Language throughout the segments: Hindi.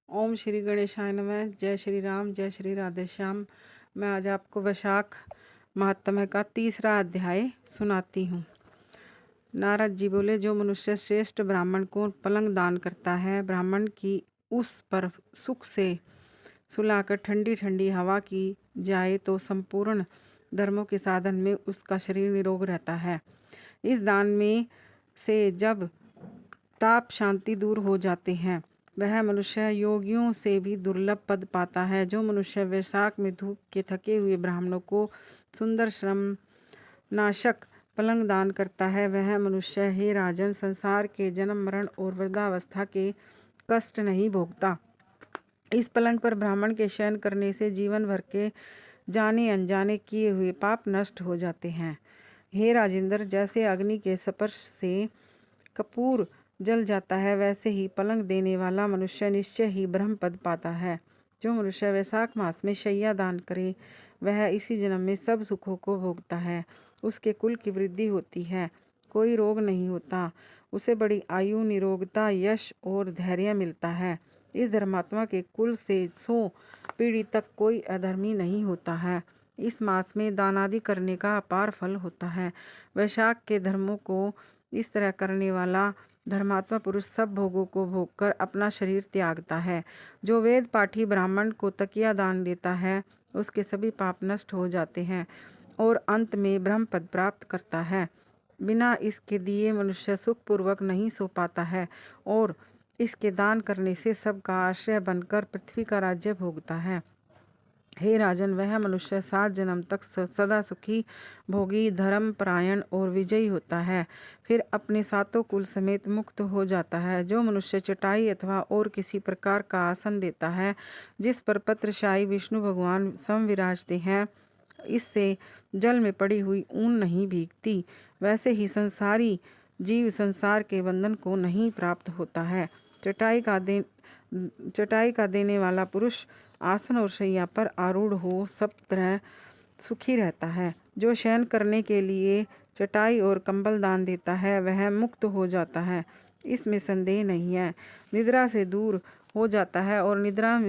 ओम श्री गणेशाय नमः। जय श्री राम, जय श्री राधे श्याम। मैं आज आपको वैशाख महात्म्य का 3रा अध्याय सुनाती हूँ। नारद जी बोले, जो मनुष्य श्रेष्ठ ब्राह्मण को पलंग दान करता है, ब्राह्मण की उस पर सुख से सुलाकर ठंडी ठंडी हवा की जाए तो संपूर्ण धर्मों के साधन में उसका शरीर निरोग रहता है। इस दान में से जब ताप शांति दूर हो जाते हैं, वह मनुष्य योगियों से भी दुर्लभ पद पाता है। जो मनुष्य वैशाख में धूप के थके हुए ब्राह्मणों को सुंदर श्रम नाशक पलंग दान करता है, वह मनुष्य, हे राजन, संसार के जन्म मरण और वृद्धावस्था के कष्ट नहीं भोगता। इस पलंग पर ब्राह्मण के शयन करने से जीवन भर के जाने अनजाने किए हुए पाप नष्ट हो जाते हैं। हे राजेंद्र, जैसे अग्नि के स्पर्श से कपूर जल जाता है, वैसे ही पलंग देने वाला मनुष्य निश्चय ही ब्रह्म पद पाता है। जो मनुष्य वैशाख मास में शैया दान करे, वह इसी जन्म में सब सुखों को भोगता है। उसके कुल की वृद्धि होती है, कोई रोग नहीं होता, उसे बड़ी आयु, निरोगता, यश और धैर्य मिलता है। इस धर्मात्मा के कुल से 100 पीढ़ी तक कोई अधर्मी नहीं होता है। इस मास में दानादि करने का अपार फल होता है। वैशाख के धर्मों को इस तरह करने वाला धर्मात्मा पुरुष सब भोगों को भोगकर अपना शरीर त्यागता है। जो वेद पाठी ब्राह्मण को तकिया दान देता है, उसके सभी पाप नष्ट हो जाते हैं और अंत में ब्रह्म पद प्राप्त करता है। बिना इसके दिए मनुष्य सुखपूर्वक नहीं सो पाता है और इसके दान करने से सबका आश्रय बनकर पृथ्वी का राज्य भोगता है। हे राजन, वह मनुष्य 7 जन्म तक सदा सुखी, भोगी, धर्म परायण और विजयी होता है, फिर अपने 7 कुल समेत मुक्त हो जाता है। जो मनुष्य चटाई अथवा और किसी प्रकार का आसन देता है, जिस पर पत्रशाही विष्णु भगवान समविराजते हैं, इससे जल में पड़ी हुई ऊन नहीं भीगती, वैसे ही संसारी जीव संसार के बंधन को नहीं प्राप्त होता है। चटाई का देने वाला पुरुष आसन और शैया पर आरूढ़ हो सब तरह सुखी रहता है। जो शयन करने के लिए चटाई और कंबल दान देता है, वह मुक्त हो जाता है, इसमें संदेह नहीं है। निद्रा से दूर हो जाता है और निद्रा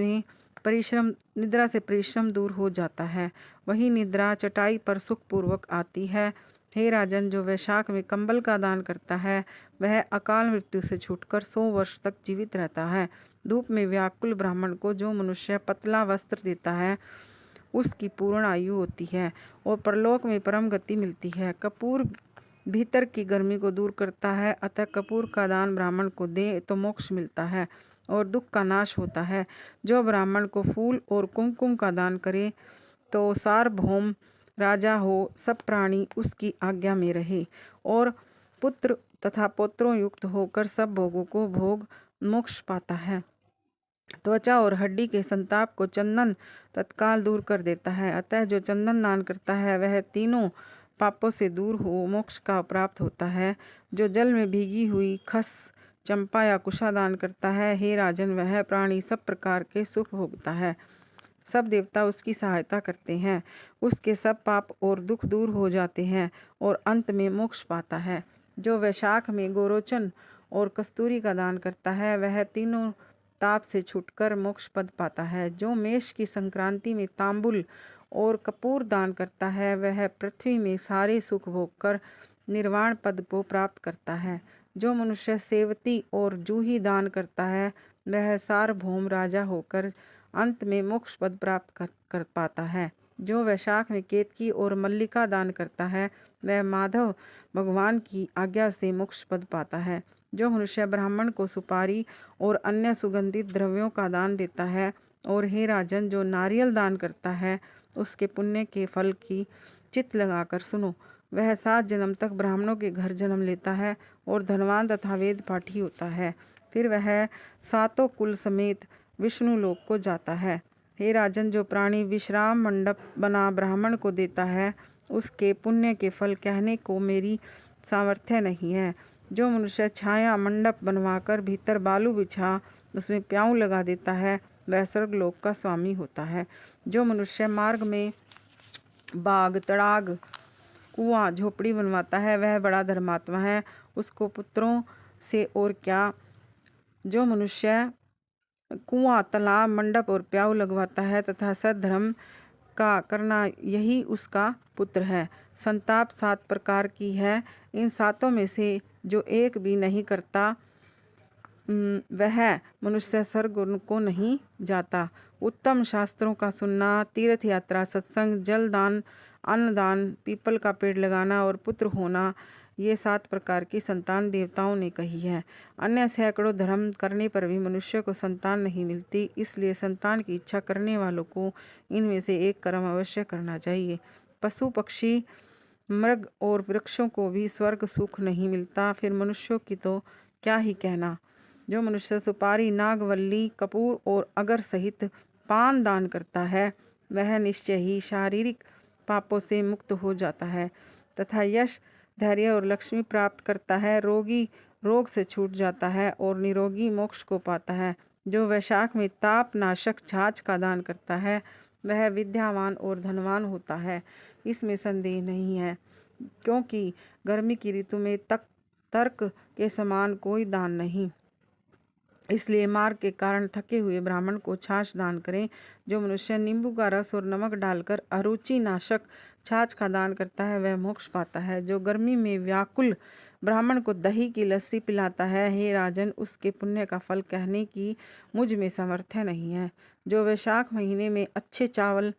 से परिश्रम दूर हो जाता है। वही निद्रा चटाई पर सुखपूर्वक आती है। हे राजन, जो वैशाख में कंबल का दान करता है, वह अकाल मृत्यु से छूटकर 100 वर्ष तक जीवित रहता है। धूप में व्याकुल ब्राह्मण को जो मनुष्य पतला वस्त्र देता है, उसकी पूर्ण आयु होती है और परलोक में परम गति मिलती है। कपूर भीतर की गर्मी को दूर करता है, अतः कपूर का दान ब्राह्मण को दे तो मोक्ष मिलता है और दुख का नाश होता है। जो ब्राह्मण को फूल और कुमकुम का दान करे, तो सार्वभौम राजा हो, सब प्राणी उसकी आज्ञा में रहे और पुत्र तथा पौत्रों युक्त होकर सब भोगों को भोग मोक्ष पाता है। त्वचा और हड्डी के संताप को चंदन तत्काल दूर कर देता है, अतः जो चंदन दान करता है, वह तीनों पापों से दूर हो मोक्ष का प्राप्त होता है। जो जल में भीगी हुई खस, चंपा या कुशा दान करता है, हे राजन, वह प्राणी सब प्रकार के सुख भोगता है, सब देवता उसकी सहायता करते हैं, उसके सब पाप और दुख दूर हो जाते हैं और अंत में मोक्ष पाता है। जो वैशाख में गोरोचन और कस्तूरी का दान करता है, वह तीनों ताप से छूटकर मोक्ष पद पाता है। जो मेष की संक्रांति में तांबुल और कपूर दान करता है, वह पृथ्वी में सारे सुख भोगकर निर्वाण पद को प्राप्त करता है। जो मनुष्य सेवती और जूही दान करता है, वह सार्वभौम राजा होकर अंत में मोक्ष पद प्राप्त कर पाता है। जो वैशाख में केतकी और मल्लिका दान करता है, वह माधव भगवान की आज्ञा से मोक्ष पद पाता है। जो मनुष्य ब्राह्मण को सुपारी और अन्य सुगंधित द्रव्यों का दान देता है, और हे राजन, जो नारियल दान करता है, उसके पुण्य के फल की चित्त लगाकर सुनो। वह 7 जन्म तक ब्राह्मणों के घर जन्म लेता है और धनवान तथा वेद पाठी होता है, फिर वह 7 कुल समेत विष्णु लोक को जाता है। हे राजन, जो प्राणी विश्राम मंडप बना ब्राह्मण को देता है, उसके पुण्य के फल कहने को मेरी सामर्थ्य नहीं है। जो मनुष्य छाया मंडप बनवाकर भीतर बालू बिछा उसमें प्याऊ लगा देता है, वह स्वर्गलोक का स्वामी होता है। जो मनुष्य मार्ग में बाग, तड़ाग, कुआं, झोपड़ी बनवाता है, वह बड़ा धर्मात्मा है, उसको पुत्रों से और क्या। जो मनुष्य कुआं, तालाब, मंडप और प्याऊ लगवाता है तथा सद्धर्म का करना यही उसका पुत्र है। संताप 7 प्रकार की है। इन सातों में से जो एक भी नहीं करता वह मनुष्य स्वर्ग को नहीं जाता। उत्तम शास्त्रों का सुनना, तीर्थ यात्रा, सत्संग, जल दान, अन्नदान, पीपल का पेड़ लगाना और पुत्र होना, ये 7 प्रकार की संतान देवताओं ने कही है। अन्य सैकड़ों धर्म करने पर भी मनुष्य को संतान नहीं मिलती। इसलिए संतान की इच्छा करने वालों को इनमें से एक कर्म अवश्य करना चाहिए। पशु पक्षी, मृग और वृक्षों को भी स्वर्ग सुख नहीं मिलता, फिर मनुष्यों की तो क्या ही कहना। जो मनुष्य सुपारी, नागवल्ली, कपूर और अगर सहित पान दान करता है वह निश्चय ही शारीरिक पापों से मुक्त हो जाता है तथा यश, धैर्य और लक्ष्मी प्राप्त करता है। रोगी रोग से छूट जाता है और निरोगी मोक्ष को पाता है। जो वैशाख में ताप नाशक छाछ का दान करता है वह विद्यावान और धनवान होता है, इसमें संदेह नहीं है, क्योंकि गर्मी की ऋतु में तर्क के समान कोई दान नहीं। इसलिए मार्ग के कारण थके हुए ब्राह्मण को छाछ दान करें। जो मनुष्य नींबू का रस और नमक डालकर अरुचि नाशक छाछ का दान करता है वह मोक्ष पाता है। जो गर्मी में व्याकुल ब्राह्मण को दही की लस्सी पिलाता है, हे राजन, उसके पुण्य का फल कहने की मुझ में सामर्थ्य नहीं है। जो वैशाख महीने में अच्छे चावल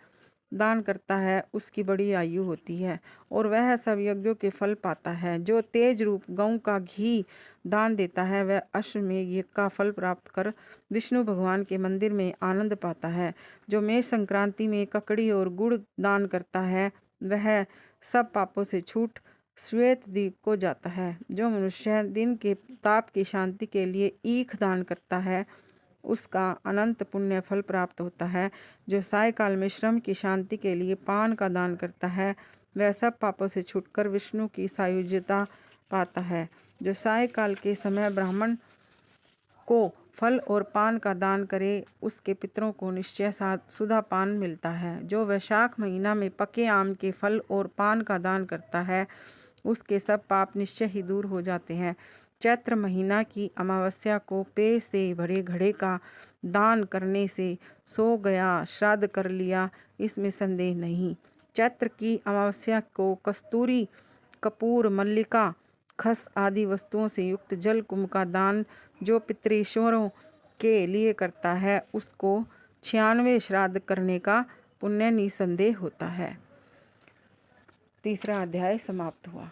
दान करता है उसकी बड़ी आयु होती है और वह सब यज्ञों के फल पाता है। जो तेज रूप गऊ का घी दान देता है वह अश्वमेध यज्ञ का फल प्राप्त कर विष्णु भगवान के मंदिर में आनंद पाता है। जो मेष संक्रांति में ककड़ी और गुड़ दान करता है वह सब पापों से छूट श्वेत द्वीप को जाता है। जो मनुष्य दिन के ताप की शांति के लिए ईख दान करता है उसका अनंत पुण्य फल प्राप्त होता है। जो सायकाल में श्रम की शांति के लिए पान का दान करता है वह सब पापों से छूटकर विष्णु की सायुज्यता पाता है। जो सायकाल के समय ब्राह्मण को फल और पान का दान करे उसके पितरों को निश्चय सुधा पान मिलता है। जो वैशाख महीना में पके आम के फल और पान का दान करता है उसके सब पाप निश्चय ही दूर हो जाते हैं। चैत्र महीना की अमावस्या को पेय से भरे घड़े का दान करने से सो गया, श्राद्ध कर लिया, इसमें संदेह नहीं। चैत्र की अमावस्या को कस्तूरी, कपूर, मल्लिका, खस आदि वस्तुओं से युक्त जल कुंभ का दान जो पितृश्वरों के लिए करता है उसको 96 श्राद्ध करने का पुण्य निसंदेह होता है। तीसरा अध्याय समाप्त हुआ।